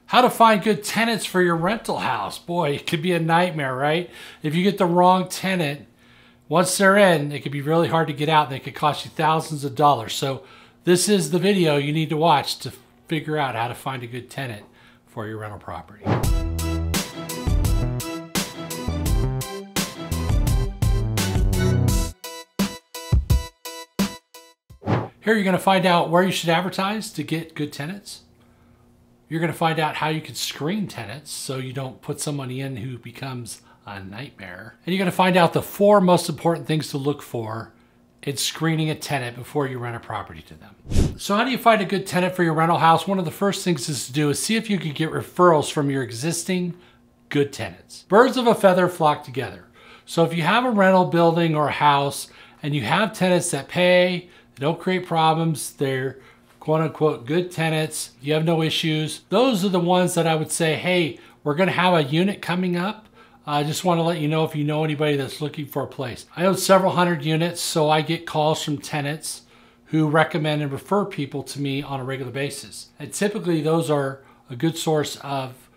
How to find good tenants for your rental house. Boy, it could be a nightmare, right? If you get the wrong tenant, once they're in, it could be really hard to get out. They could cost you thousands of dollars. So this is the video you need to watch to figure out how to find a good tenant for your rental property. Here you're going to find out where you should advertise to get good tenants. You're going to find out how you can screen tenants so you don't put somebody in who becomes a nightmare. And you're going to find out the 4 most important things to look for in screening a tenant before you rent a property to them. So how do you find a good tenant for your rental house? One of the first things to do is see if you can get referrals from your existing good tenants. Birds of a feather flock together. So if you have a rental building or a house and you have tenants that pay, they don't create problems, they're quote unquote good tenants, you have no issues, those are the ones that I would say, hey, we're gonna have a unit coming up. I just want to let you know if you know anybody that's looking for a place. I own several hundred units, so I get calls from tenants who recommend and refer people to me on a regular basis. And typically those are a good source of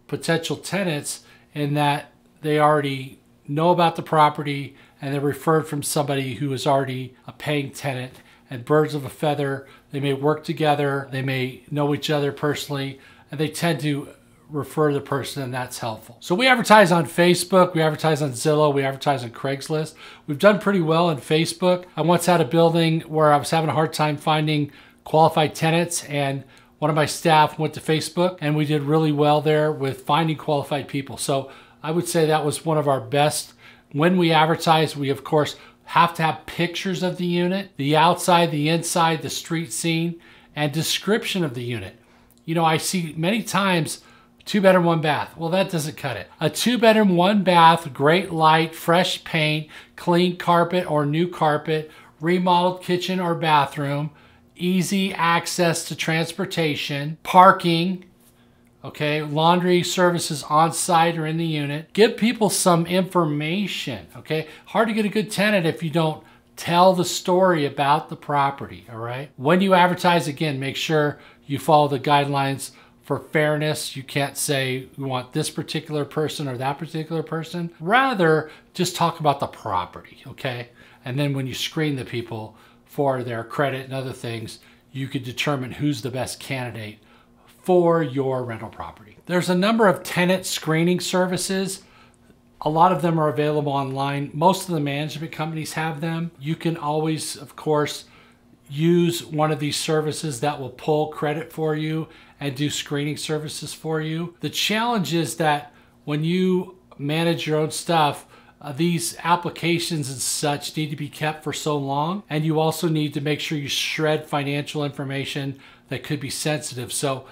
potential tenants in that they already know about the property and they're referred from somebody who is already a paying tenant. And birds of a feather, they may work together, they may know each other personally, and they tend to refer the person, and that's helpful. So we advertise on Facebook, we advertise on Zillow, we advertise on Craigslist. We've done pretty well on Facebook. I once had a building where I was having a hard time finding qualified tenants, and one of my staff went to Facebook, and we did really well there with finding qualified people. So I would say that was one of our best. When we advertise, we of course have to have pictures of the unit, the outside, the inside, the street scene, and description of the unit. You know, I see many times 2-bedroom, 1 bath. Well, that doesn't cut it. A 2-bedroom, 1 bath, great light, fresh paint, clean carpet or new carpet, remodeled kitchen or bathroom, easy access to transportation, parking, okay, laundry services on site or in the unit. Give people some information, okay? Hard to get a good tenant if you don't tell the story about the property, all right? When you advertise, again, make sure you follow the guidelines for fairness. You can't say you want this particular person or that particular person. Rather, just talk about the property, okay? And then when you screen the people for their credit and other things, you could determine who's the best candidate for your rental property. There's a number of tenant screening services. A lot of them are available online. Most of the management companies have them. You can always, of course, use one of these services that will pull credit for you and do screening services for you. The challenge is that when you manage your own stuff, these applications and such need to be kept for so long, and you also need to make sure you shred financial information that could be sensitive. So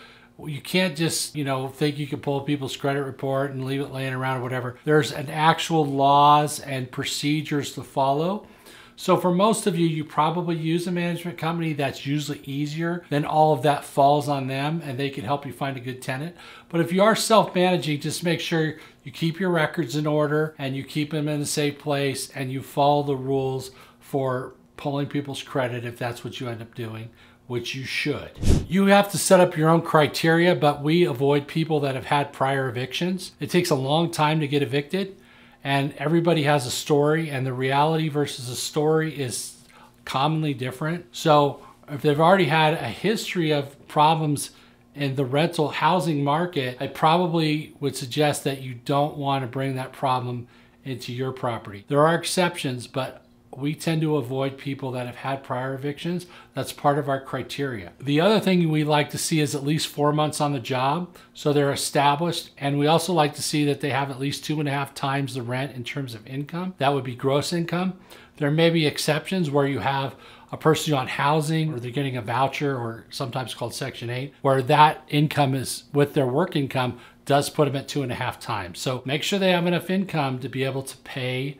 you can't just, you know, think you can pull people's credit report and leave it laying around or whatever. There's an actual laws and procedures to follow. So for most of you, you probably use a management company. That's usually easier. Then all of that falls on them and they can help you find a good tenant. But if you are self-managing, just make sure you keep your records in order and you keep them in a safe place and you follow the rules for pulling people's credit if that's what you end up doing, which you should. You have to set up your own criteria, but we avoid people that have had prior evictions. It takes a long time to get evicted. And everybody has a story, and the reality versus a story is commonly different. So if they've already had a history of problems in the rental housing market, I probably would suggest that you don't want to bring that problem into your property. There are exceptions, but we tend to avoid people that have had prior evictions. That's part of our criteria. The other thing we like to see is at least 4 months on the job, so they're established. And we also like to see that they have at least 2.5 times the rent in terms of income. That would be gross income. There may be exceptions where you have a person on housing or they're getting a voucher or sometimes called Section 8, where that income is with their work income does put them at 2.5 times. So make sure they have enough income to be able to pay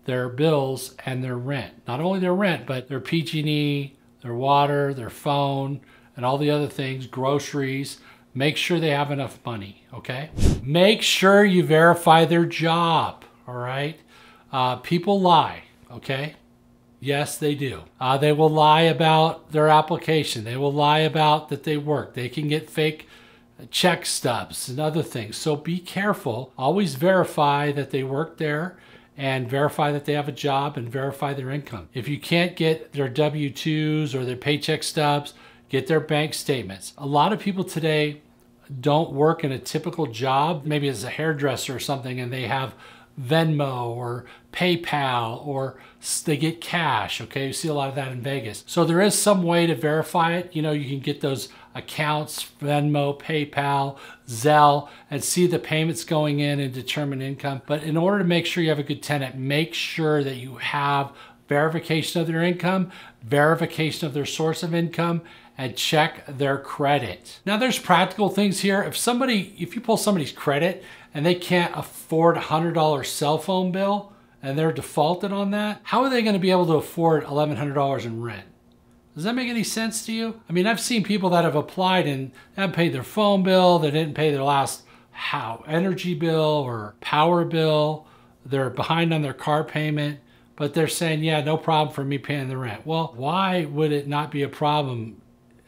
their bills and their rent. Not only their rent, but their PG&E, their water, their phone, and all the other things, groceries. Make sure they have enough money, okay? Make sure you verify their job, all right? People lie, okay? Yes, they do. They will lie about their application. They will lie about that they work. They can get fake check stubs and other things. So be careful. Always verify that they work there and verify that they have a job and verify their income. If you can't get their W-2s or their paycheck stubs, get their bank statements. A lot of people today don't work in a typical job, maybe as a hairdresser or something, and they have Venmo or PayPal, or they get cash, okay? You see a lot of that in Vegas. So there is some way to verify it. You know, you can get those accounts, Venmo, PayPal, Zelle, and see the payments going in and determine income. But in order to make sure you have a good tenant, make sure that you have verification of their income, verification of their source of income, and check their credit. Now there's practical things here. If you pull somebody's credit and they can't afford a $100 cell phone bill and they're defaulted on that, how are they gonna be able to afford $1,100 in rent? Does that make any sense to you? I mean, I've seen people that have applied and haven't paid their phone bill, they didn't pay their last energy bill or power bill, they're behind on their car payment, but they're saying, yeah, no problem for me paying the rent. Well, why would it not be a problem?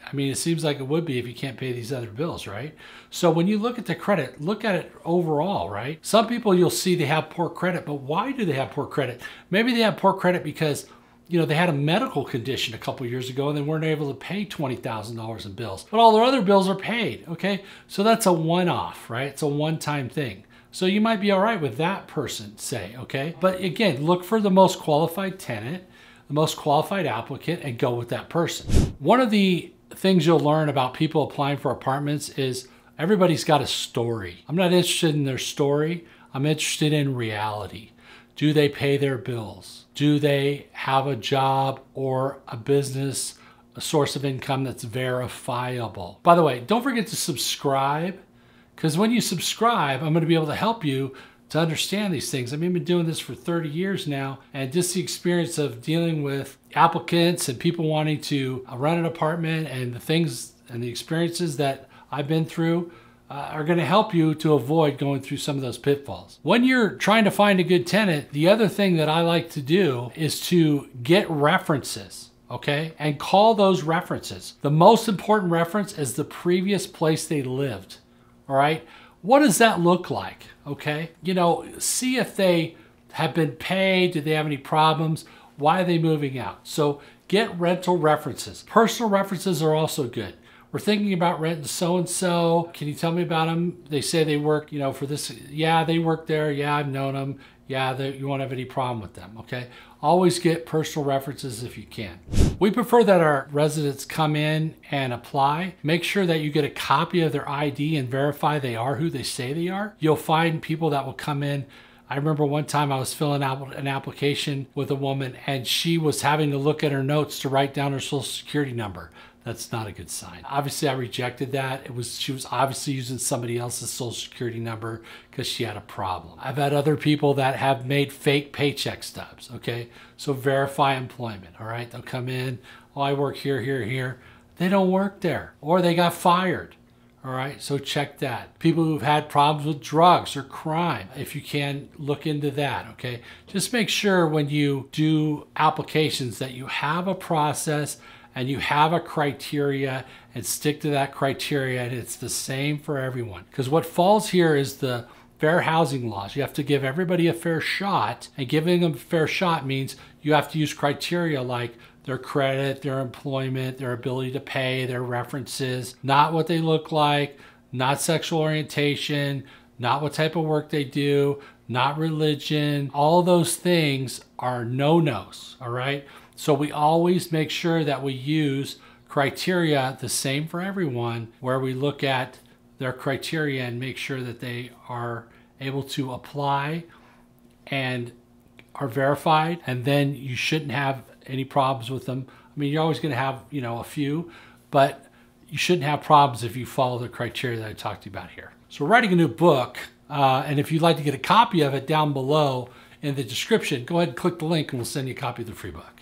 I mean, it seems like it would be if you can't pay these other bills, right? So when you look at the credit, look at it overall, right? Some people you'll see they have poor credit, but why do they have poor credit? Maybe they have poor credit because, you know, they had a medical condition a couple years ago and they weren't able to pay $20,000 in bills, but all their other bills are paid, okay? So that's a one-off, right? It's a one-time thing. So you might be all right with that person, say, okay? But again, look for the most qualified tenant, the most qualified applicant, and go with that person. One of the things you'll learn about people applying for apartments is everybody's got a story. I'm not interested in their story. I'm interested in reality. Do they pay their bills? Do they have a job or a business, a source of income that's verifiable? By the way, don't forget to subscribe, because when you subscribe, I'm going to be able to help you to understand these things. I've been doing this for 30 years now, and just the experience of dealing with applicants and people wanting to rent an apartment and the things and the experiences that I've been through are going to help you to avoid going through some of those pitfalls. When you're trying to find a good tenant, the other thing that I like to do is to get references, okay? And call those references. The most important reference is the previous place they lived, all right? What does that look like, okay? You know, see if they have been paid, do they have any problems, why are they moving out? So get rental references. Personal references are also good. We're thinking about renting so-and-so. Can you tell me about them? They say they work, you know, for this. Yeah, they work there. Yeah, I've known them. Yeah, you won't have any problem with them, okay? Always get personal references if you can. We prefer that our residents come in and apply. Make sure that you get a copy of their ID and verify they are who they say they are. You'll find people that will come in. I remember one time I was filling out an application with a woman and she was having to look at her notes to write down her social security number. That's not a good sign. Obviously, I rejected that. She was obviously using somebody else's social security number because she had a problem. I've had other people that have made fake paycheck stubs, okay? So verify employment, all right? They'll come in, oh, I work here, here, here. They don't work there, or they got fired, all right? So check that. People who've had problems with drugs or crime, if you can, look into that, okay? Just make sure when you do applications that you have a process and you have a criteria and stick to that criteria, and it's the same for everyone. Because what falls here is the fair housing laws. You have to give everybody a fair shot, and giving them a fair shot means you have to use criteria like their credit, their employment, their ability to pay, their references, not what they look like, not sexual orientation, not what type of work they do, not religion. All those things are no-nos, all right? So we always make sure that we use criteria the same for everyone, where we look at their criteria and make sure that they are able to apply and are verified, and then you shouldn't have any problems with them. I mean, you're always going to have, you know, a few, but you shouldn't have problems if you follow the criteria that I talked to you about here. So we're writing a new book, and if you'd like to get a copy of it, down below in the description, go ahead and click the link and we'll send you a copy of the free book.